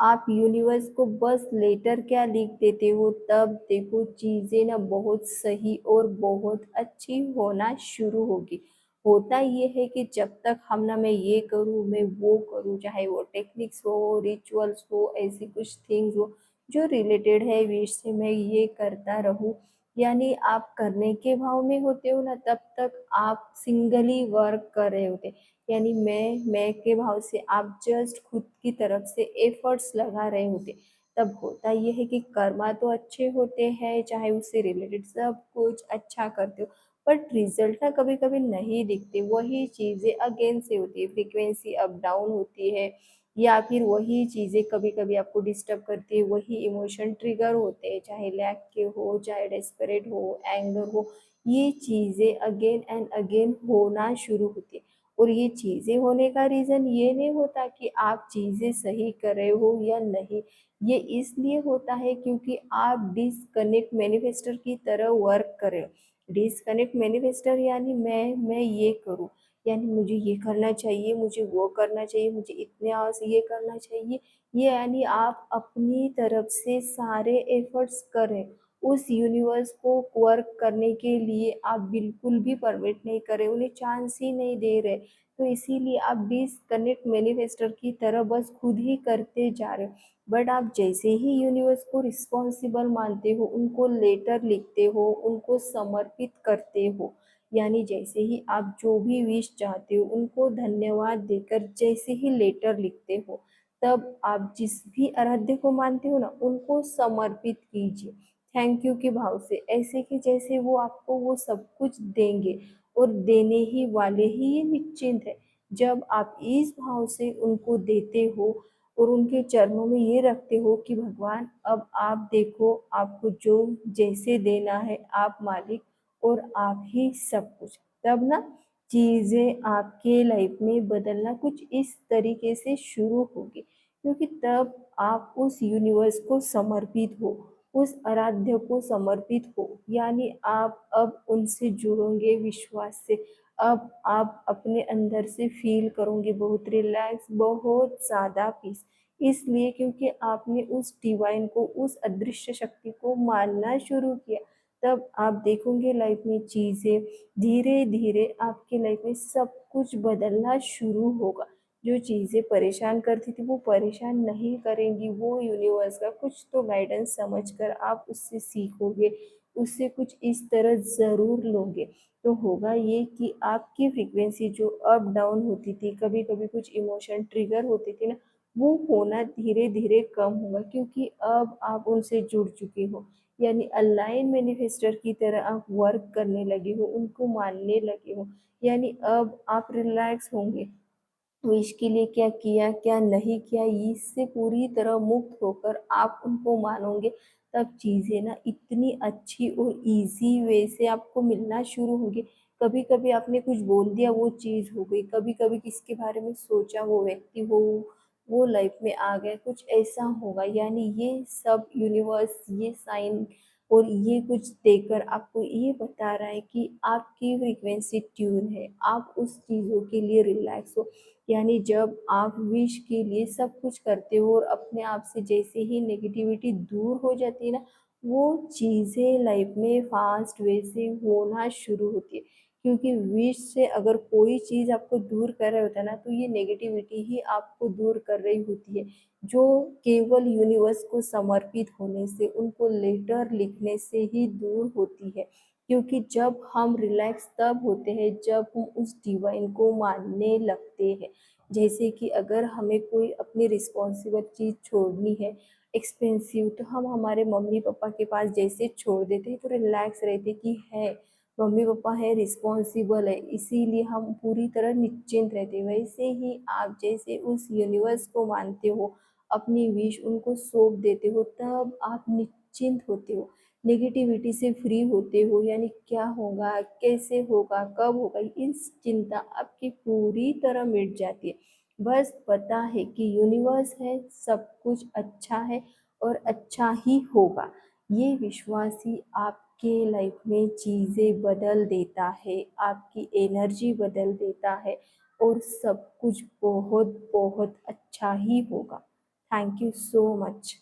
आप यूनिवर्स को बस लेटर क्या लिख देते हो, तब देखो चीज़ें ना बहुत सही और बहुत अच्छी होना शुरू होगी। होता ये है कि जब तक हम ना मैं ये करूँ, मैं वो करूँ, चाहे वो टेक्निक्स हो, रिचुअल्स हो, ऐसी कुछ थिंग्स हो जो रिलेटेड है विश से, मैं ये करता रहूँ, यानी आप करने के भाव में होते हो ना, तब तक आप सिंगली वर्क कर रहे होते। यानी मैं के भाव से आप जस्ट खुद की तरफ से एफर्ट्स लगा रहे होते। तब होता ये है कि कर्मा तो अच्छे होते हैं, चाहे उससे रिलेटेड सब कुछ अच्छा करते हो, बट रिजल्ट ना कभी कभी नहीं दिखते। वही चीज़ें अगेन से होती है, फ्रीक्वेंसी अप डाउन होती है, या फिर वही चीज़ें कभी कभी आपको डिस्टर्ब करती है, वही इमोशन ट्रिगर होते हैं, चाहे लैक के हो, चाहे डेस्परेट हो, एंगर हो, ये चीज़ें अगेन एंड अगेन होना शुरू होती है। और ये चीज़ें होने का रीज़न ये नहीं होता कि आप चीज़ें सही कर रहे हो या नहीं, ये इसलिए होता है क्योंकि आप डिसकनेक्ट मैनिफेस्टर की तरह वर्क कर रहे हो। डिसकनेक्ट मैनिफेस्टर यानी मैं ये करूँ, यानी मुझे ये करना चाहिए, मुझे वो करना चाहिए, मुझे इतने आवर्स ये करना चाहिए, ये यानी आप अपनी तरफ से सारे एफर्ट्स कर रहे हो। उस यूनिवर्स को वर्क करने के लिए आप बिल्कुल भी परमिट नहीं कर रहे, उन्हें चांस ही नहीं दे रहे। तो इसीलिए आप डिसकनेक्ट मैनिफेस्टर की तरह बस खुद ही करते जा रहे हो। बट आप जैसे ही यूनिवर्स को रिस्पॉन्सिबल मानते हो, उनको लेटर लिखते हो, उनको समर्पित करते हो, यानी जैसे ही आप जो भी विश चाहते हो उनको धन्यवाद देकर जैसे ही लेटर लिखते हो, तब आप जिस भी आराध्य को मानते हो ना, उनको समर्पित कीजिए थैंक यू के भाव से, ऐसे कि जैसे वो आपको वो सब कुछ देंगे और देने ही वाले ही, ये निश्चिंत है। जब आप इस भाव से उनको देते हो और उनके चरणों में ये रखते हो कि भगवान अब आप देखो, आपको जो जैसे देना है, आप मालिक और आप ही सब कुछ, तब ना चीज़ें आपके लाइफ में बदलना कुछ इस तरीके से शुरू होगी, क्योंकि तब आप उस यूनिवर्स को समर्पित हो, उस आराध्य को समर्पित हो, यानी आप अब उनसे जुड़ोगे विश्वास से। अब आप अपने अंदर से फील करोगे बहुत रिलैक्स, बहुत ज़्यादा पीस, इसलिए क्योंकि आपने उस डिवाइन को, उस अदृश्य शक्ति को मानना शुरू किया। तब आप देखोगे लाइफ में चीज़ें धीरे धीरे आपकी लाइफ में सब कुछ बदलना शुरू होगा। जो चीज़ें परेशान करती थी वो परेशान नहीं करेंगी, वो यूनिवर्स का कुछ तो गाइडेंस समझकर आप उससे सीखोगे, उससे कुछ इस तरह ज़रूर लोगे। तो होगा ये कि आपकी फ्रीक्वेंसी जो अप डाउन होती थी, कभी कभी कुछ इमोशन ट्रिगर होते थे ना, वो होना धीरे धीरे कम होगा, क्योंकि अब आप उनसे जुड़ चुके हो, यानी अलाइन मैनिफेस्टर की तरह आप वर्क करने लगे हो, उनको मानने लगे हो, यानी अब आप रिलैक्स होंगे। विश के लिए क्या किया क्या नहीं किया इससे पूरी तरह मुक्त होकर आप उनको मानोगे, तब चीज़ें ना इतनी अच्छी और इजी वे से आपको मिलना शुरू होगी। कभी कभी आपने कुछ बोल दिया वो चीज़ हो गई, कभी कभी किसके बारे में सोचा वो व्यक्ति हो, वो लाइफ में आ गया, कुछ ऐसा होगा, यानी ये सब यूनिवर्स ये साइन और ये कुछ देकर आपको ये बता रहा है कि आपकी फ्रीक्वेंसी ट्यून है, आप उस चीज़ों के लिए रिलैक्स हो। यानी जब आप विश के लिए सब कुछ करते हो और अपने आप से जैसे ही नेगेटिविटी दूर हो जाती है ना, वो चीज़ें लाइफ में फास्ट वे से होना शुरू होती है। क्योंकि विश से अगर कोई चीज़ आपको दूर कर रहा होता है ना, तो ये नेगेटिविटी ही आपको दूर कर रही होती है, जो केवल यूनिवर्स को समर्पित होने से, उनको लेटर लिखने से ही दूर होती है। क्योंकि जब हम रिलैक्स तब होते हैं जब हम उस डिवाइन को मानने लगते हैं। जैसे कि अगर हमें कोई अपनी रिस्पॉन्सिबल चीज़ छोड़नी है, एक्सपेंसिव, तो हम हमारे मम्मी पापा के पास जैसे छोड़ देते हैं तो रिलैक्स रहते कि है, मम्मी पापा है, रिस्पॉन्सिबल है, इसीलिए हम पूरी तरह निश्चिंत रहते हैं। वैसे ही आप जैसे उस यूनिवर्स को मानते हो, अपनी विश उनको सौंप देते हो, तब आप निश्चिंत होते हो, नेगेटिविटी से फ्री होते हो, यानी क्या होगा, कैसे होगा, कब होगा, इस चिंता आपकी पूरी तरह मिट जाती है। बस पता है कि यूनिवर्स है, सब कुछ अच्छा है और अच्छा ही होगा। ये विश्वास ही आपके लाइफ में चीज़ें बदल देता है, आपकी एनर्जी बदल देता है और सब कुछ बहुत बहुत अच्छा ही होगा। Thank you so much.